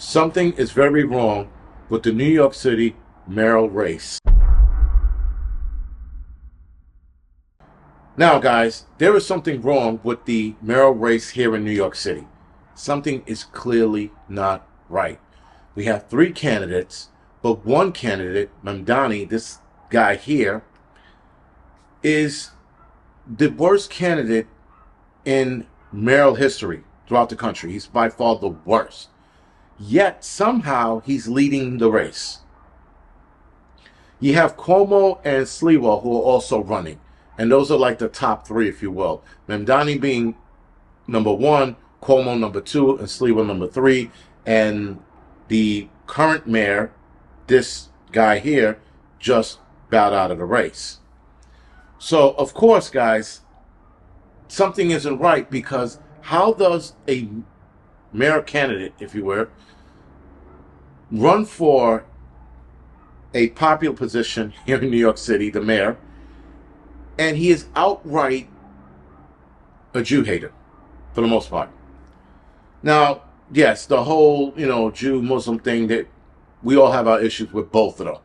Something is very wrong with the New York City mayoral race. Now, guys, there is something wrong with the mayoral race here in New York City. Something is clearly not right. We have three candidates, but one candidate, Mamdani, this guy here, is the worst candidate in mayoral history throughout the country. He's by far the worst. Yet, somehow, he's leading the race. You have Cuomo and Sliwa, who are also running. And those are like the top three, if you will. Mamdani being number one, Cuomo number two, and Sliwa number three. And the current mayor, this guy here, just bowed out of the race. So, of course, guys, something isn't right, because how does a mayor candidate, if you will, run for a popular position here in New York City, the mayor, and he is outright a Jew hater, for the most part? Now, yes, the whole, Jew-Muslim thing, that we all have our issues with both of them.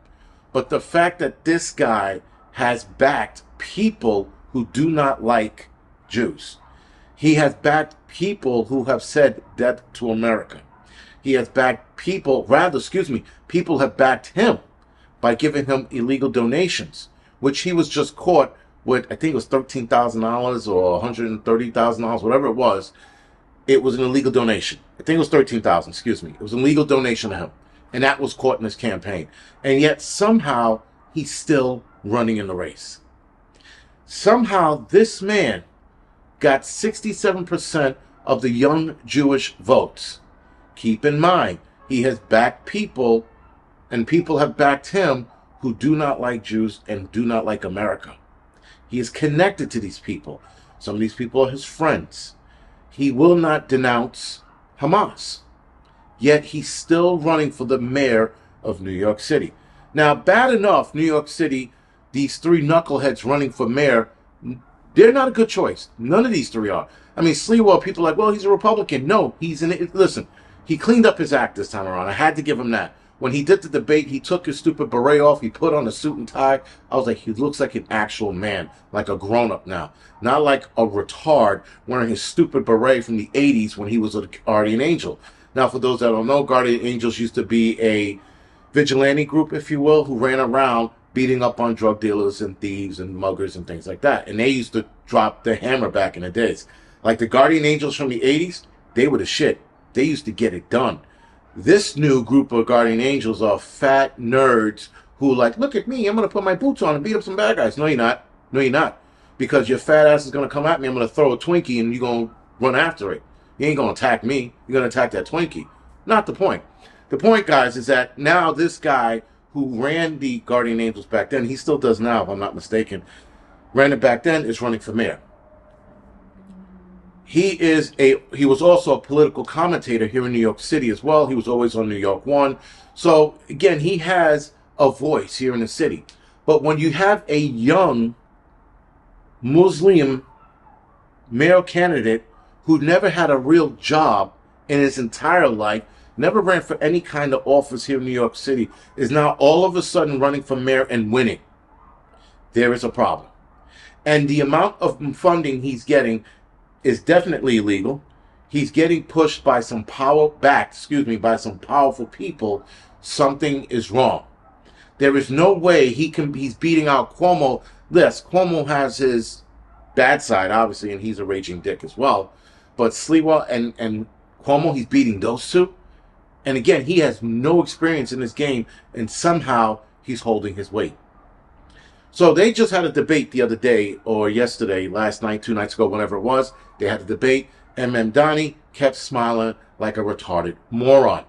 But the fact that this guy has backed people who do not like Jews. He has backed people who have said death to America. He has backed people, people have backed him by giving him illegal donations, which he was just caught with. I think it was $13,000 or $130,000, whatever it was. It was an illegal donation. I think it was $13,000, It was an illegal donation to him. And that was caught in his campaign. And yet somehow he's still running in the race. Somehow this man got 67% of the young Jewish votes. Keep in mind, he has backed people, and people have backed him who do not like Jews and do not like America. He is connected to these people. Some of these people are his friends. He will not denounce Hamas. Yet he's still running for the mayor of New York City. Now, bad enough, New York City, these three knuckleheads running for mayor, they're not a good choice. None of these three are. I mean, Sliwa, people are like, well, he's a Republican. No, listen, he cleaned up his act this time around. I had to give him that. When he did the debate, he took his stupid beret off. He put on a suit and tie. I was like, he looks like an actual man, like a grown-up now. Not like a retard wearing his stupid beret from the 80s when he was a guardian angel. Now, for those that don't know, guardian angels used to be a vigilante group, if you will, who ran around beating up on drug dealers and thieves and muggers and things like that. And they used to drop the hammer back in the days. Like the guardian angels from the 80s, they were the shit. They used to get it done. This new group of guardian angels are fat nerds who like, look at me, I'm going to put my boots on and beat up some bad guys. No, you're not. No, you're not. Because your fat ass is going to come at me. I'm going to throw a Twinkie and you're going to run after it. You ain't going to attack me. You're going to attack that Twinkie. Not the point. The point, guys, is that now this guy who ran the guardian angels back then, he still does now, if I'm not mistaken, ran it back then, is running for mayor. He was also a political commentator here in New York City as well. He was always on New York One. So, again, he has a voice here in the city. But when you have a young Muslim mayor candidate who never had a real job in his entire life, never ran for any kind of office here in New York City, is now all of a sudden running for mayor and winning, there is a problem. And the amount of funding he's getting is definitely illegal. He's getting pushed by some by some powerful people. Something is wrong. There is no way he's beating out Cuomo. Yes, Cuomo has his bad side, obviously, and he's a raging dick as well. But Sliwa and Cuomo, he's beating those two. And again, he has no experience in this game, and somehow he's holding his weight. So they just had a debate the other day, or yesterday, last night, 2 nights ago, whenever it was. They had a debate, and Mamdani kept smiling like a retarded moron.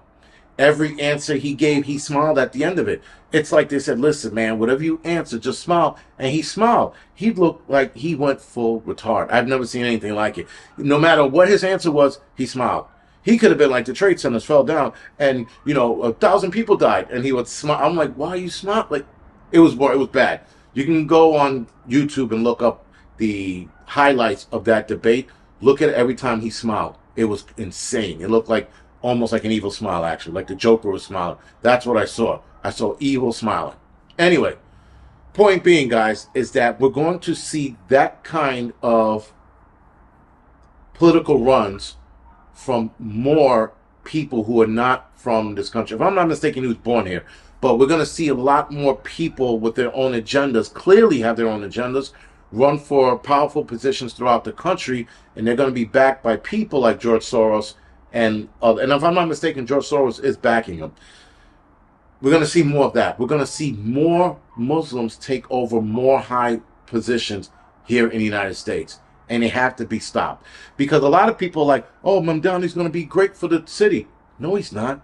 Every answer he gave, he smiled at the end of it. It's like they said, listen, man, whatever you answer, just smile. And he smiled. He looked like he went full retard. I've never seen anything like it. No matter what his answer was, he smiled. He could have been like the trade centers fell down and, 1,000 people died. And he would smile. I'm like, why are you smiling? Like, it was bad. You can go on YouTube and look up the highlights of that debate. Look at it every time he smiled. It was insane. It looked like almost like an evil smile, actually, like the Joker was smiling. That's what I saw. I saw evil smiling. Anyway, point being, guys, is that we're going to see that kind of political runs from more people who are not from this country. If I'm not mistaken, he was born here. But we're going to see a lot more people with their own agendas, clearly have their own agendas, run for powerful positions throughout the country, and they're going to be backed by people like George Soros. And if I'm not mistaken, George Soros is backing them. We're going to see more of that. We're going to see more Muslims take over more high positions here in the United States. And they have to be stopped. Because a lot of people are like, oh, Mamdani's going to be great for the city. No, he's not.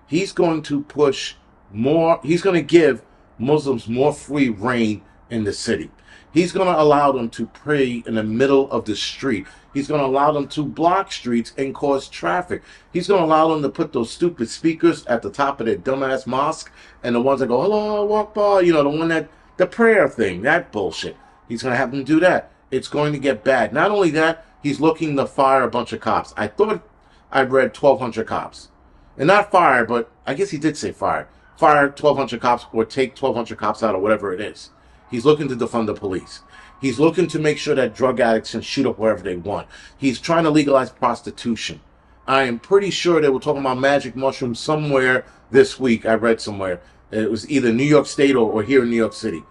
He's going to push more. He's going to give Muslims more free reign in the city. He's going to allow them to pray in the middle of the street. He's going to allow them to block streets and cause traffic. He's going to allow them to put those stupid speakers at the top of their dumbass mosque, and the ones that go, Allahu Akbar, you know, the one that, the prayer thing, that bullshit. He's going to have them do that. It's going to get bad. Not only that, he's looking to fire a bunch of cops. I thought I read 1,200 cops. And not fire, but I guess he did say fire. Fire 1,200 cops or take 1,200 cops out or whatever it is. He's looking to defund the police. He's looking to make sure that drug addicts can shoot up wherever they want. He's trying to legalize prostitution. I am pretty sure they were talking about magic mushrooms somewhere this week. I read somewhere. It was either New York State or here in New York City.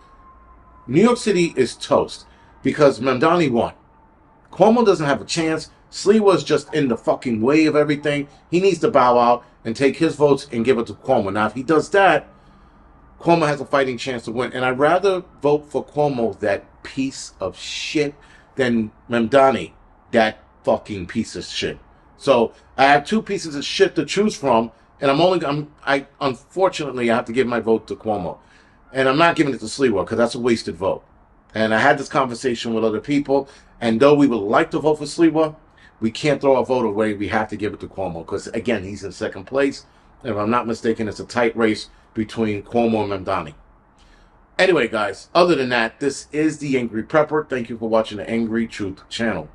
New York City is toast because Mamdani won. Cuomo doesn't have a chance. Sliwa's just in the fucking way of everything. He needs to bow out and take his votes and give it to Cuomo. Now, if he does that, Cuomo has a fighting chance to win. And I'd rather vote for Cuomo, that piece of shit, than Mamdani, that fucking piece of shit. So I have two pieces of shit to choose from, and unfortunately, I have to give my vote to Cuomo. And I'm not giving it to Sliwa because that's a wasted vote. And I had this conversation with other people, and though we would like to vote for Sliwa, we can't throw our vote away. We have to give it to Cuomo because, again, he's in second place. And if I'm not mistaken, it's a tight race between Cuomo and Mamdani. Anyway, guys, other than that, this is The Angry Prepper. Thank you for watching the Angry Truth channel.